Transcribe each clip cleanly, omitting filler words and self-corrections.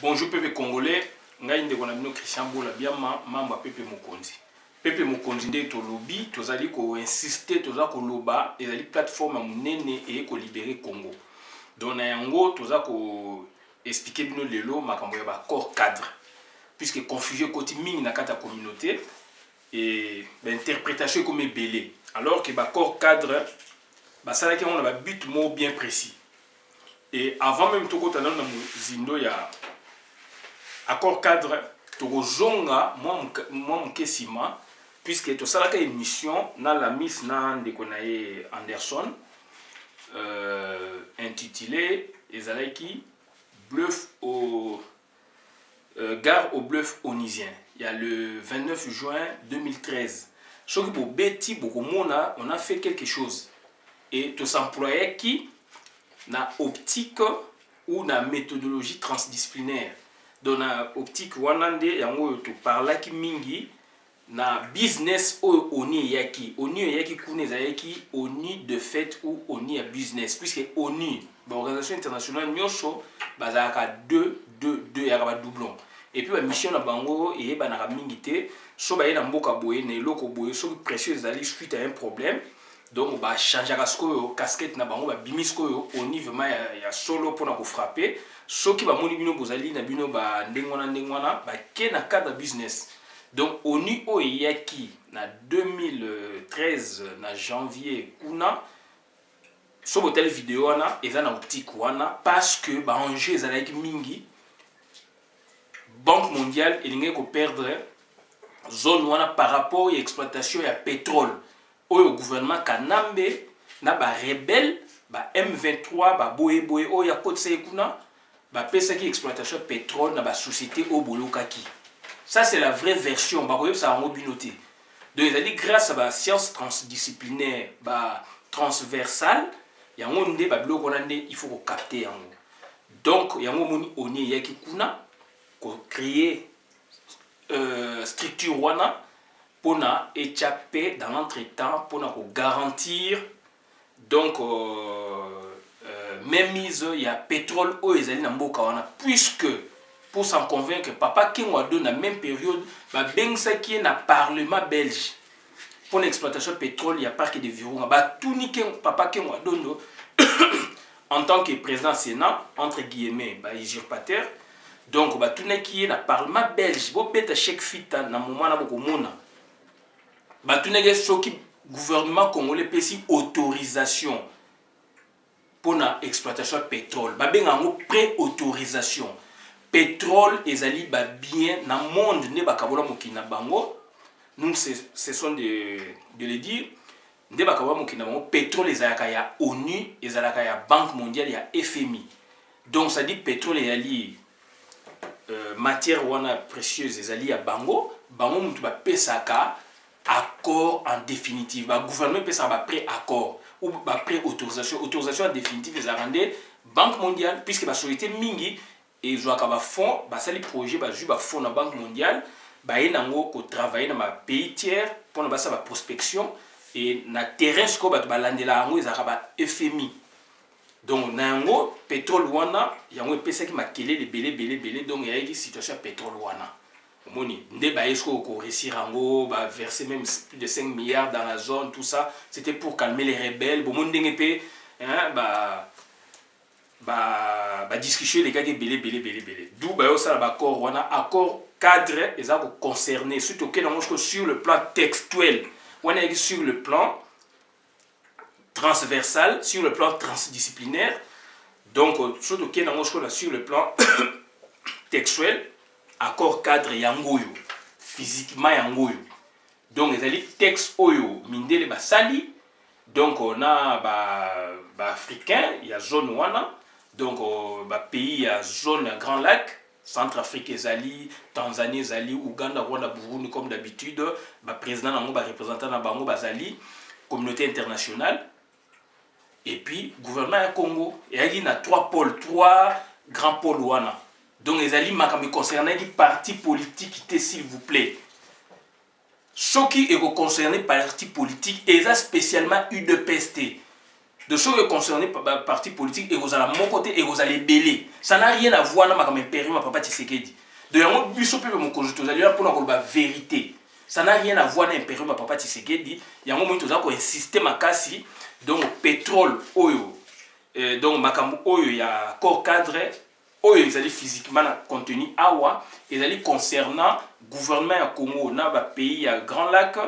Bonjour Pepe Congolais, ngai ndeko na bino Christian Bola biama mamba Pepe Mokonzi. Pepe Mokonzi nde to lobby, tozali ko insister, toza ko loba ezali plateforme munene et ko libérer Congo. Donc na yango toza ko expliquer bino lelo makambo ya ba corps cadre. Puisque confusion koti mingi na kata communauté et l'interprétation comme belé. Alors que ba corps cadre ba sala ki on a ba but mot bien précis. Et avant même to kota na zindo ya accord cadre tozonga moi mukesima puisque to sala ka émission na la miss na ndeko na ye Anderson intitulé ezalaki bluff au gare au bluff onisien. Il y a le 29 juin 2013. Choki bo beti bokomona on a fait quelque chose et to s'employait qui na optique ou na méthodologie transdisciplinaire. Dans la optique wanande yango to parlaki mingi na business o oni yaki kuneza yaki oni de fait ou oni à business puisque oni organisation internationale nyosho bazaka deux yakaba doublon et puis la mission na bango et banaka mingi te so ba na mboka boye na eloko boye so précieux ali suite à un problème. Donc ba changer casquette na bango ba bimisko oni vraiment ya solo pour na ko frapper soki ba moni bino bozali na bino ba ndengwana ba ke na cadre business. Donc oni o yaki na 2013 na janvier kuna so botel vidéo wana eza na optique wana parce que ba enjeu ezalaki mingi Banque mondiale elingi ko perdre zone wana par rapport à exploitation ya pétrole. Au gouvernement Kanambe na ba rebelle ba M23 ba boye o ya kotse kuna ba pesa ki exploitation pétrole na ba société au bolokaki. Ça c'est la vraie version ba koyeb ça en binoté. Donc ils grâce à ba science transdisciplinaire ba transversale yango ndé ba biloko na ndé il faut ko capter yango. Donc yango moni oni yaki kuna ko créer structure wana pour échapper dans l'entretemps, pour garantir donc même mise il y a pétrole au ezali na mboka wana puisque pour s'en convaincre papa Kengwado na même période ba bengsa qui na parlement belge pour l'exploitation pétrole il y a parc de Virunga ba tuni papa Kengwado en tant que président sénat entre guillemets ba usurpateur donc ba tuni qui na parlement belge bo beta chèque fita na moment na bokomona batunege soki gouvernement congolais pesi autorisation pour la exploitation pétrole babenga ngo pré-autorisation pétrole ezali ba bien na monde ne bakabola mokina bango nous ce sont de le dire ne bakabola mokina bango pétrole ezalaka ya ONU ezalaka ya Banque mondiale ya FMI donc ça dit pétrole ezali matière wana précieuse ezali ya bango mutu ba pesaka accord en définitive. Le gouvernement peut avoir pré-accord ou pré-autorisation. Autorisation en définitive, ils ont rendu Banque mondiale, puisque la société Mingi, et ils ont un fonds, les projets, ils ont un fonds de la Banque mondiale, ils ont travaillé dans un pays tiers pour la prospection et dans le terrain, ils ont un FMI. Donc, dans le pétrole, il y a un PC qui m'a kélé les belé, donc il y a une situation pétrole. Moni, ndé ba esko ko réussir ango ba verser même plus de 5 milliards dans la zone tout ça, c'était pour calmer les rebelles. Bon monde ndengé hein ba discussion les gars qui belé. D'où ba yo ça ba accord wana accord cadre et ça concerné surtout que sur le plan textuel, on est sur le plan transversal, sur le plan transdisciplinaire. Donc surtout que sur le plan textuel accord cadre yangoyo physiquement yangoyo donc les ali texte oyo mindele basali donc on a ba africain il y a zone wana donc ba pays il y a zone Grand Lac Centrafrique ezali Tanzanie ezali Ouganda Rwanda Burundi comme d'habitude ba président nango ba représentant na bango bazali communauté internationale et puis gouvernement ya Congo et il y a trois grands pôles wana. Donc les alliés makambi concernés les partis politiques s'il vous plaît. Ce qui est concerné par partis politiques et ça spécialement UDPST. de ceux qui sont concernés par le parti politique et vous allez mon côté et vous allez belé. Ça n'a rien à voir avec ma impérium à papa Tshisekedi. De yango biso pe mon conjoint vous allez là pour la vérité. Ça n'a rien à voir avec l'impérium à papa Tshisekedi. Yango mo toza ko insister makasi donc pétrole oyo donc makambo oyo ya corps cadre oyo ezali physiquement na contenu awa ezali concernant gouvernement ya Congo na ba pays ya Grand Lac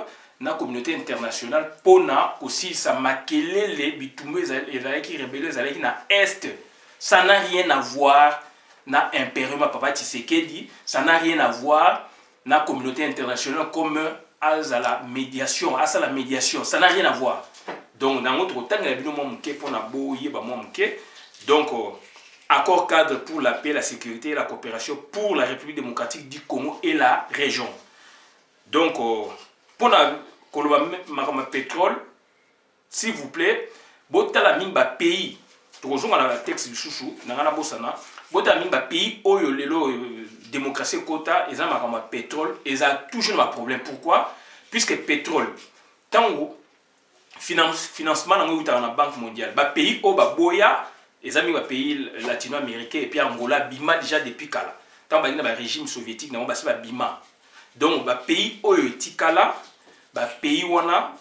na communauté internationale pona aussi ça makelele bitumba ezalaki rebelle ezalaki na est. Ça n'a rien à voir na impérium à papa Tshisekedi, ça n'a rien à voir na communauté internationale comme à la médiation, ça n'a rien à voir. Donc dans notre temps il y a bien mon pour na boye ba mon donc accord cadre pour la paix, la sécurité et la coopération pour la République démocratique du Congo et la région. Donc pour la pétrole, s'il vous plaît, botala mimba pays. Toujours dans la texte du chouchou, nangana bosana, botala mimba pays oyo lelo démocratie quota, et ça makama pétrole, et ça toujours un problème. Pourquoi? Puisque pétrole, tango financement dans la Banque mondiale, ba pays o ba boya, et ça ba pays latino-américains et puis Angola bima déjà depuis kala. Tant ba régime soviétique, na ba bima. Donc ba pays oyo tikala ba pays wana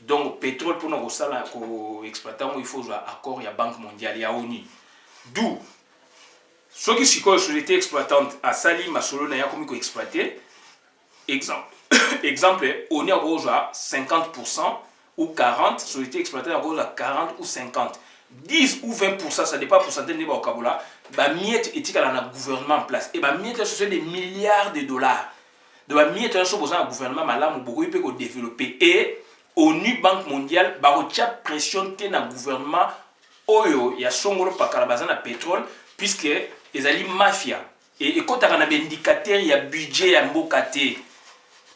donc pétrole pour nous sala ko exploitant il faut un accord ya banque mondiale ya ONU d'où ceux qui sont société exploitante à sali masolo na ya comme ko exploiter exemple ONU a 50% ou 40 société exploitante a 40 ou 50 10 ou 20%, ça dépend pour pourcentage de Bakabola, ba miette éthique à la gouvernement en place et ba miette c'est des milliards de dollars. De ba miette un chose un gouvernement malam beaucoup il peut développer et ONU Banque mondiale ba retia pression te na gouvernement oyo ya songolo pakala bazana pétrole puisque les ali mafia et quand on a un indicateur il y a budget ya mbokate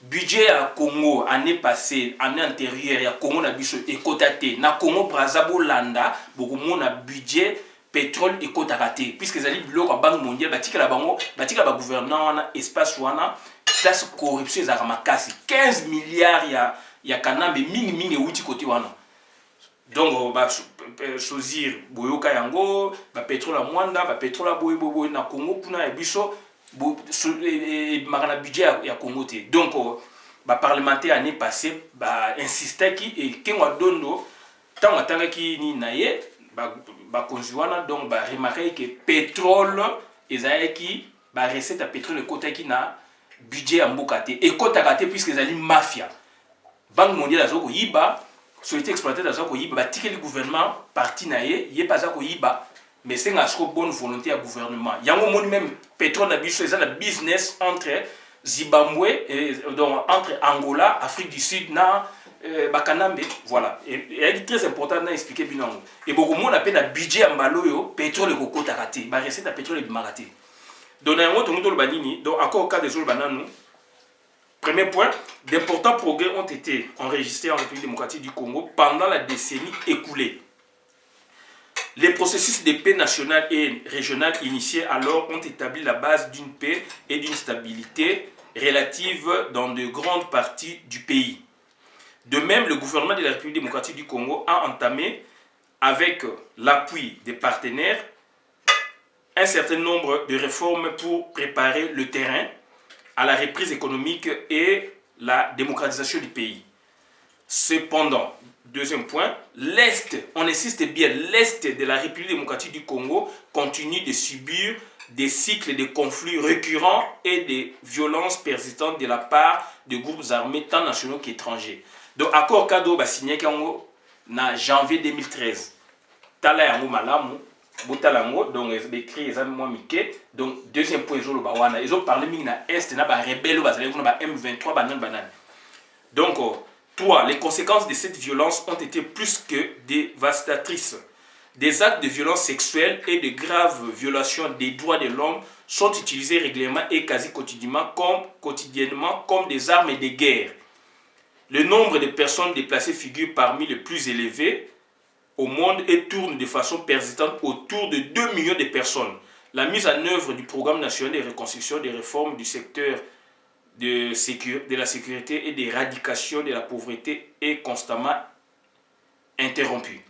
budget à Congo année passée année antérieure ya Congo na biso ekotate na Congo Brazzaville landa beaucoup mon budget pétrole ekotate puisque les ali biloko banque mondiale batika la bango batika ba gouvernement wana espace wana place corruption za makasi 15 milliards ya kanambe mingi outi côté wana donc ba choisir boyoka yango ba pétrole à mwanda ba pétrole à boy na Congo puna ya biso makana budget ya Congo te donc ba parlementaire année passée ba insister ki et kengwa dondo tanga ki ni naye ba konjuana donc ba remarquer que pétrole ezaki ba recette à pétrole côté ki na budget ya mboka te et côté kate puisque ezali mafia banque mondiale azoko yiba société exploitée azoko yiba batikeli gouvernement parti naye yé pas azoko yiba mais c'est une bonne volonté à gouvernement. Il y a un moment même pétrole na biso c'est un business entre Zimbabwe et donc entre Angola, Afrique du Sud na Bakanambe, voilà. Et c'est très important na expliquer bien. Et beaucoup monde appelle un budget à mbaloyo pétrole et coco takate, ba recette à pétrole et bimaraté. Donc dans un autre monde banini, donc encore au cas des autres bananes. Premier point, d'importants progrès ont été enregistrés en République démocratique du Congo pendant la décennie écoulée. Les processus de paix nationale et régionale initiés alors ont établi la base d'une paix et d'une stabilité relative dans de grandes parties du pays. De même, le gouvernement de la République démocratique du Congo a entamé, avec l'appui des partenaires, un certain nombre de réformes pour préparer le terrain à la reprise économique et la démocratisation du pays. Cependant, deuxième point, l'Est, on insiste bien, l'Est de la République démocratique du Congo continue de subir des cycles de conflits récurrents et des violences persistantes de la part de groupes armés tant nationaux qu'étrangers. Donc, accord cadeau signé en janvier 2013. Tala yango malamu, botalango, donc écrit examen Miké. Donc, deuxième point, ils ont parlé de l'Est, na ba rebelle, na M23, banane. Donc, 3. Les conséquences de cette violence ont été plus que dévastatrices. Des actes de violence sexuelle et de graves violations des droits de l'homme sont utilisés régulièrement et quasi quotidiennement comme des armes de guerre. Le nombre de personnes déplacées figure parmi les plus élevés au monde et tourne de façon persistante autour de 2 millions de personnes. La mise en œuvre du programme national de reconstruction des réformes du secteur de la sécurité et d'éradication de la pauvreté est constamment interrompue.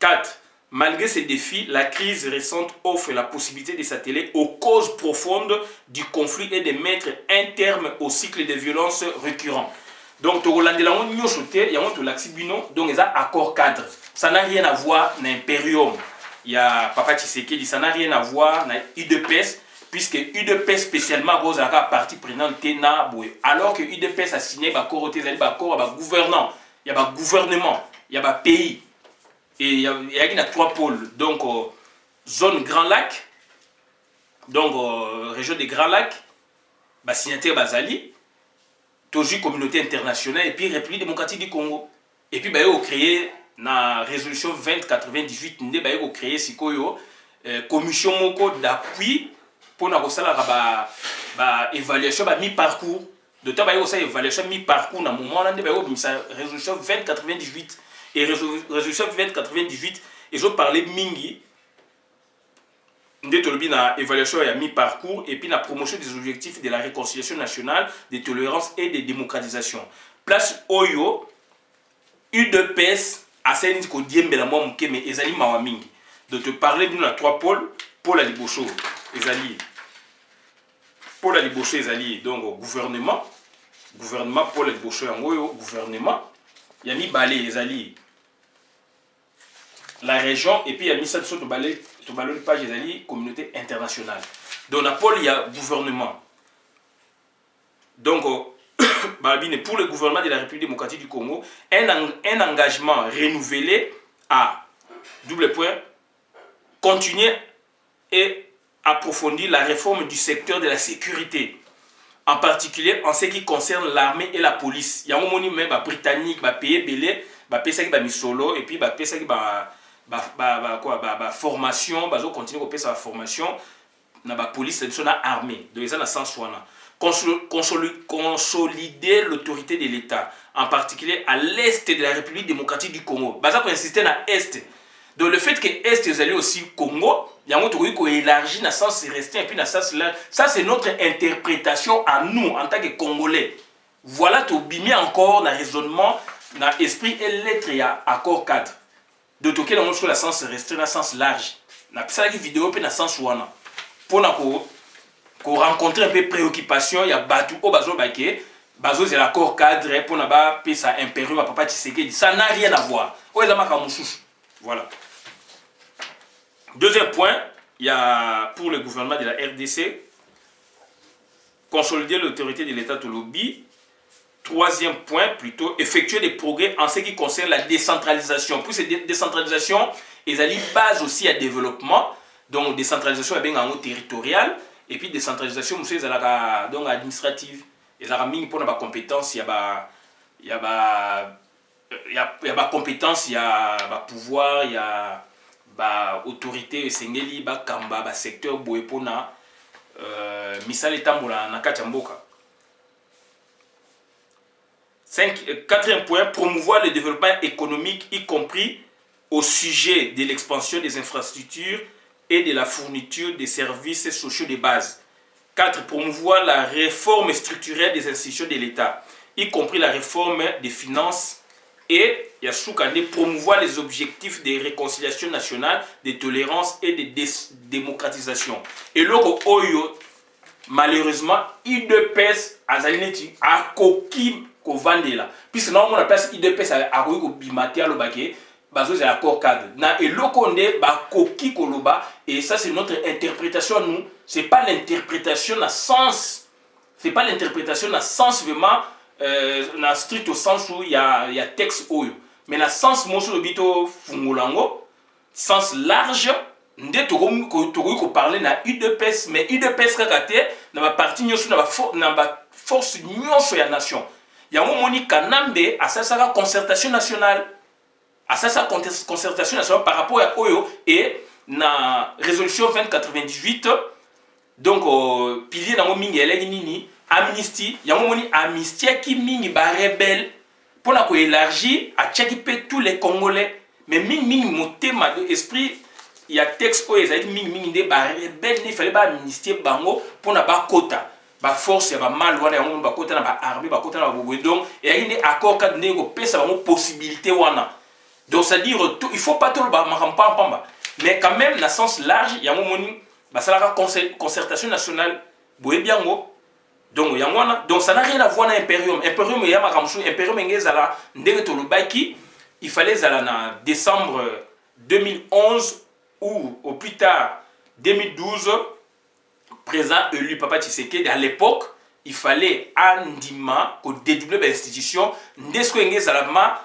4. Malgré ces défis, la crise récente offre la possibilité de s'atteler aux causes profondes du conflit et de mettre un terme au cycle de violences récurrents. Donc, donc il y a un accord cadre. Ça n'a rien à voir avec l'impérium. Il y a Papa Tshisekedi, ça n'a rien à voir avec UDPS, puisque UDPS spécialement a la partie prenante. Alors que UDPS a signé un accord gouvernant, il y a un gouvernement, il y a un pays. Et il y a 3 pôles. Donc, zone Grand Lac, donc région des Grands Lacs, signataire Bazali, Toji communauté internationale et puis République démocratique du Congo. Et puis, ils ont créé la résolution 2098, ils ont créé commission d'appui pour l'évaluation de mi-parcours. D'autant qu'il y a une évaluation mi-parcours dans le moment où il y a une résolution 2098. Et résolution 2098, ils ont parlé mingi de l'évaluation à mi-parcours et puis la promotion des objectifs de la réconciliation nationale, de tolérance et de démocratisation. Place Oyo, UDPS, à Saint-Nico Diembe la Mouamouké, mais Ezali Mawamingi. De te parler d'une à 3 pôles, Paul Alibocho, Ezali. Paul Alibocho, Ezali, donc gouvernement, Paul Alibocho, gouvernement. Il y a mis Balé, Ezali. La région, et puis il y a mis ça sur le balai de page des communauté internationale. Donc, il y a gouvernement. Donc, pour le gouvernement de la République démocratique du Congo, un engagement renouvelé à double point, continuer et approfondir la réforme du secteur de la sécurité, en particulier en ce qui concerne l'armée et la police. Il y a un moment même britannique, pays belé, pays qui misolo et puis pays qui formation, continuer à faire sa formation dans la police, dans l'armée. Donc, ça, dans le sens consolider l'autorité de l'État, en particulier à l'est de la République démocratique du Congo. Ça peut insister dans l'est. Donc, le fait que l'est est allé aussi au Congo, il y a un truc qui élargi dans le sens restreint et puis dans le sens là. Ça, c'est notre interprétation à nous, en tant que Congolais. Voilà, tu as encore dans le raisonnement, dans l'esprit et l'être, il y a accord cadre. De toquer dans le sens restreint, dans le sens large. Dans la vidéo, dans le sens wana. Pour rencontrer un peu de préoccupation, il y a Batou, Bazo, c'est l'accord cadre pour ne ça impérieux à Papa Tshisekedi. Ça n'a rien à voir. Voilà. Deuxième point, il y a pour le gouvernement de la RDC, consolider l'autorité de l'État Tolobi. Troisième point, plutôt, effectuer des progrès en ce qui concerne la décentralisation. Pour cette décentralisation, ils ont une base aussi à développement. Donc, décentralisation est bien en haut territorial. Et puis, décentralisation, aussi, ils ont administrative. Ils ont mis pour la compétence, il y a compétence, il y a pouvoir, il y a autorité, sengeli, kamba, secteur, boepona, misale tambola, nakachamboka. Quatrième point, promouvoir le développement économique, y compris au sujet de l'expansion des infrastructures et de la fourniture des services sociaux de base. 4. Promouvoir la réforme structurelle des institutions de l'État, y compris la réforme des finances et promouvoir les objectifs de réconciliation nationale, de tolérance et de démocratisation. Et là, malheureusement, IDPS a coquille kovandela puisque non on place IDPS a ko bimatia lo baké bazo c'est l'accord cadre na elokonde ba koki koloba et ça c'est notre interprétation nous, c'est pas l'interprétation na sens, c'est pas l'interprétation na sens vraiment na strict au sens où il y a texte oyo, mais na sens moso lobito fungulango sens large nde ko parler na UDPS, mais UDPS kakate na ba parti nyoso na ba force nyoso ya nation. Il y a un moment Kanambe à sa concertation nationale. À sa concertation nationale par rapport à Oyo et na résolution 2098. Donc, pilier dans mon mingi amnistie. Il y a un moment amnistie qui mingi ba rebelle pour la élargir à tchekiper tous les Congolais. Mais mingi monté ma esprit. Il y a texte où il y a mingi de ba rebelle il fallait ba amnistie bango pour na ba quota. Ba force ya ba mal wana ya ba kota na ba armée ba kota na ba bobo donc et il y a accord cadre nego pesa ba possibilité wana Donc, c'est-à-dire, il ne faut pas tout le pamba. Mais quand même, dans le sens large, il y a un moment, la concertation nationale, donc, ça n'a rien à voir avec Imperium. Imperium, il fallait aller en décembre 2011 ou au plus tard 2012, président élu Papa Tshisekedi, à l'époque, il fallait andima ko dédoubler l'institution ndesko engezalama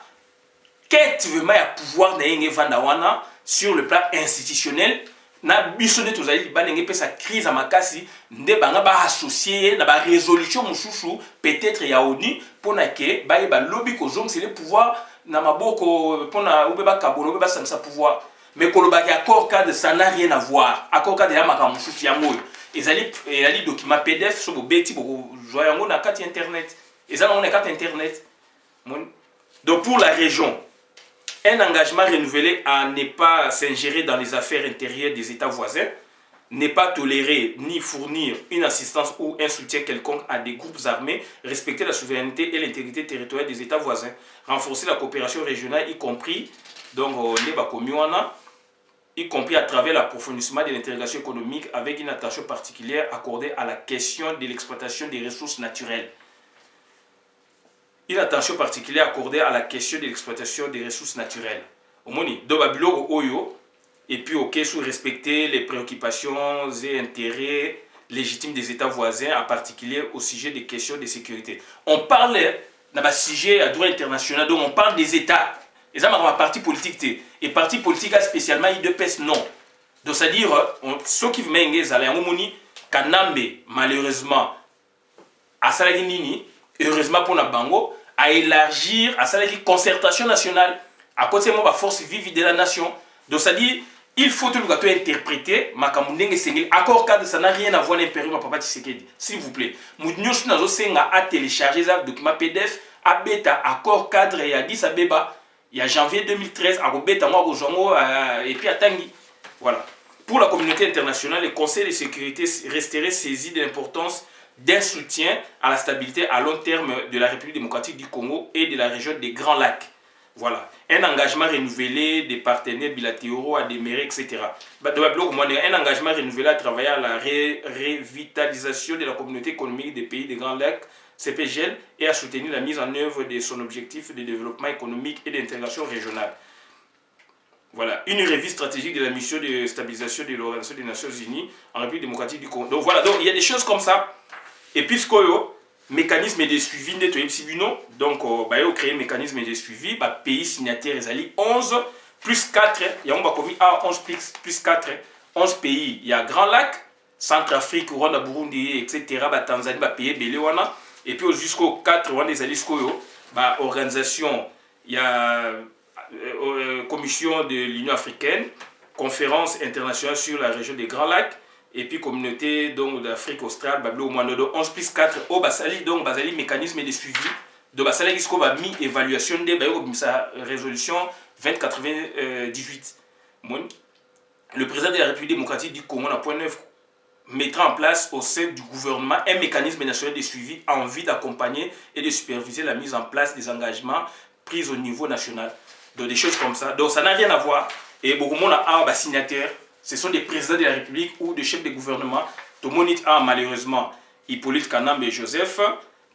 quête vraiment ya pouvoir na yenge vandawana sur le plan institutionnel na biso ne tozali banenge pesa crise à makasi nde banga ba associer na ba résolution mususu peut-être ya ONU pona ke ba ba lobby ko zong c'est le pouvoir na maboko pona ubeba kabono ubeba samsa pouvoir mais kolobaki accord cadre ça n'a rien à voir accord cadre ya makambo mususu ya ngoyo ezali document PDF so bobeti boko joya yango na carte internet ezali na carte internet. Donc pour la région, un engagement renouvelé à ne pas s'ingérer dans les affaires intérieures des États voisins, ne pas tolérer ni fournir une assistance ou un soutien quelconque à des groupes armés, respecter la souveraineté et l'intégrité territoriale des États voisins, renforcer la coopération régionale, y compris donc les Bakomiwana, y compris à travers l'approfondissement de l'intégration économique avec une attention particulière accordée à la question de l'exploitation des ressources naturelles. Une attention particulière accordée à la question de l'exploitation des ressources naturelles. Au moni, do babilo oyo, et puis ok, sous respecter les préoccupations et intérêts légitimes des États voisins, en particulier au sujet des questions de sécurité. On parle d'un sujet à droit international, donc on parle des États. Et ça, ma parti politique, et parti politique spécialement IDPS, non. Donc c'est-à-dire, ceux qui veulent m'engager à l'amoni, Kanambe, malheureusement, à Salaginini, heureusement pour Nabango, à élargir à la concertation nationale à côté de la force vive de la nation. Donc ça dit, il faut tout le gâteau interpréter accord cadre ça n'a rien à voir avec l'impérium Papa Tshisekedi, s'il vous plaît. Nous avons à télécharger le document PDF à bêta accord cadre et à Addis Abeba il y a janvier 2013 à bêta et puis à Tanguy. Voilà. Pour la communauté internationale, le Conseil de sécurité resterait saisi de l'importance d'un soutien à la stabilité à long terme de la République démocratique du Congo et de la région des Grands Lacs. Voilà. Un engagement renouvelé des partenaires bilatéraux à demeurer, etc. Un engagement renouvelé à travailler à la revitalisation de la communauté économique des pays des Grands Lacs, CPGL, et à soutenir la mise en œuvre de son objectif de développement économique et d'intégration régionale. Voilà, une revue stratégique de la mission de stabilisation de l'Organisation des Nations Unies en République démocratique du Congo. Donc voilà, donc il y a des choses comme ça. Et puis, ce mécanisme de suivi, donc, on a créé un mécanisme de suivi, pays signataires, 11 plus 4, il y a 11 plus 4, 11 pays. Il y a Grand Lac, Centrafrique, Rwanda, Burundi, etc., Tanzanie, pays Béléwana. Et puis, jusqu'au 4, Rwanda, organisation, il y a Commission de l'Union africaine, conférence internationale sur la région des Grands Lacs. Et puis communauté d'Afrique australe, au moins 11 plus 4, au Basali, donc Basali, mécanisme de suivi. De Basali, qui a mis évaluation de sa résolution 2098. Le président de la République démocratique du Congo, point 9, mettra en place au sein du gouvernement un mécanisme national de suivi en vue d'accompagner et de superviser la mise en place des engagements pris au niveau national. Donc des choses comme ça. Donc ça n'a rien à voir. Et beaucoup de monde a signataire. Ce sont des présidents de la République ou des chefs de gouvernement. Tomoni a malheureusement Hippolyte Kanambe et Joseph.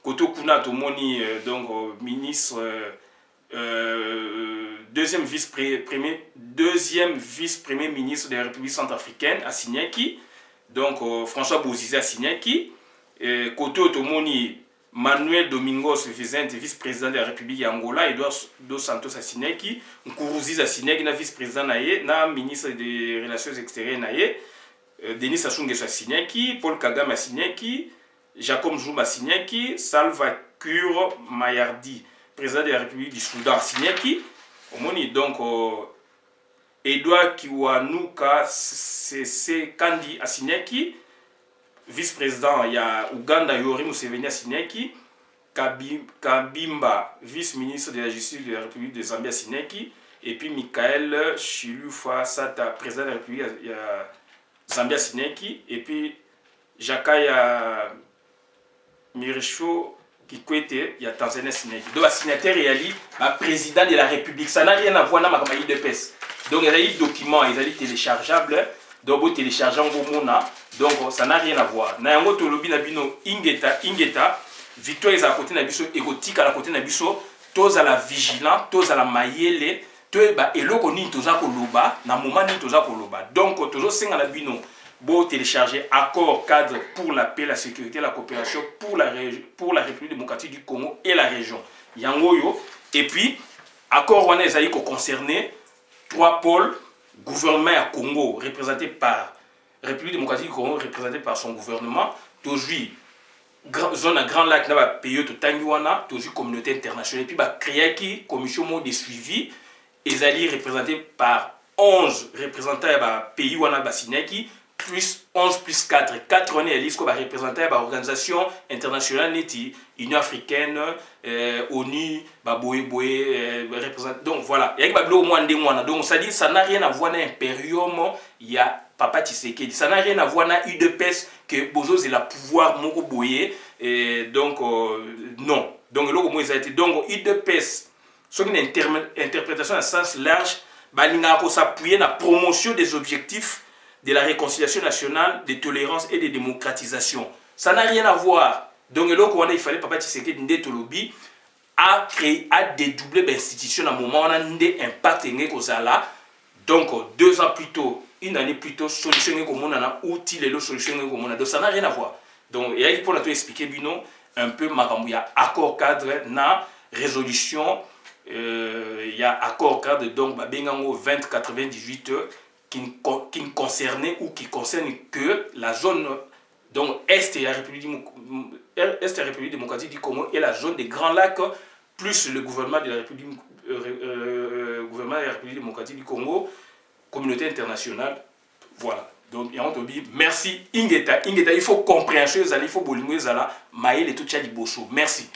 Koto Kuna Tomoni, donc ministre, deuxième vice-premier ministre de la République centrafricaine à Signaki. Donc François Bozizé à Signaki. Koto Tomoni Manuel Domingos Vicente, vice-président de la République Angola, Edouard Dos Santos à Signaki, Nkuruziz à Signaki, vice-président naye, na ministre des Relations extérieures naye, Denis Sassou Nguesso à Signaki, Paul Kagame à Signaki, Jacob Zuma à Signaki, Salva Kiir Mayardi, président de la République du Soudan à Signaki, donc Edouard Kiwanuka C. Kandi à Signaki, vice-président, il y a Uganda Yoweri Museveni à Signaki, Kabimba, vice-ministre de la Justice de la République de Zambie à Signaki, et puis Michael Chilufa Sata, président de la République de Zambie à Signaki, et puis Jakaya Mirisho Kikwete, il y a Tanzanie signé. Donc, le signataire est le président de la République. Ça n'a rien à voir avec la UDPS. Donc, il y a des documents, ils sont téléchargeables. Donc, vous téléchargez en Gomona. Donc, ça n'a rien à voir. Na yango to lobi na bino ingeta, victoire est à côté na biso, érotique à côté na biso, tous à la vigilant, tous à la mayele, tous ba eloko ni toza ko loba, na moment ni toza ko loba. Donc, tozo senga na bino. Bon, télécharger accord cadre pour la paix, la sécurité, la coopération pour la République démocratique du Congo et la région. Yangoyo. Et puis, accord on est concerné 3 pôles, gouvernement à Congo représenté par République démocratique du Congo représenté par son gouvernement, aujourd'hui zone à Grand Lac na pays to Tangiwana, aujourd'hui communauté internationale et puis créer qui commission de suivi ezali représenté par 11 représentants de pays wana basinaki plus 11 plus 4. 4 on est lisco va représenter l'organisation internationale neti Union africaine, ONU, représente. Donc voilà, il y a bablo moins de mois. Donc ça dit ça n'a rien à voir avec l'impérium, il y a Papa Tshisekedi. Ça n'a rien à voir avec UDPS que Bozo c'est la pouvoir moko boyer donc non. Donc le mot a été donc UDPS c'est une interprétation à sens large, balinga ko s'appuyer na promotion des objectifs de la réconciliation nationale, de tolérance et de démocratisation. Ça n'a rien à voir. Donc, il fallait Papa Tshisekedi Ndé Tolobi a créé, a dédoublé l'institution à un moment où on a un impact. Donc, 2 ans plus tôt, une année plus tôt, solution comme on a outil et solution comme on a. Donc, ça n'a rien à voir. Donc, il y a pour nous expliquer un peu il y a accord cadre, na résolution, il y a accord cadre, donc, 2098 qui ne concernait ou qui concerne que la zone donc Est de la République démocratique du Congo et la zone des Grands Lacs, plus le gouvernement de la République, démocratique du Congo, communauté internationale. Voilà. Donc, merci Ingeta. Ingeta, il faut compréhension, il faut bolingo, maïl et tout ça, merci.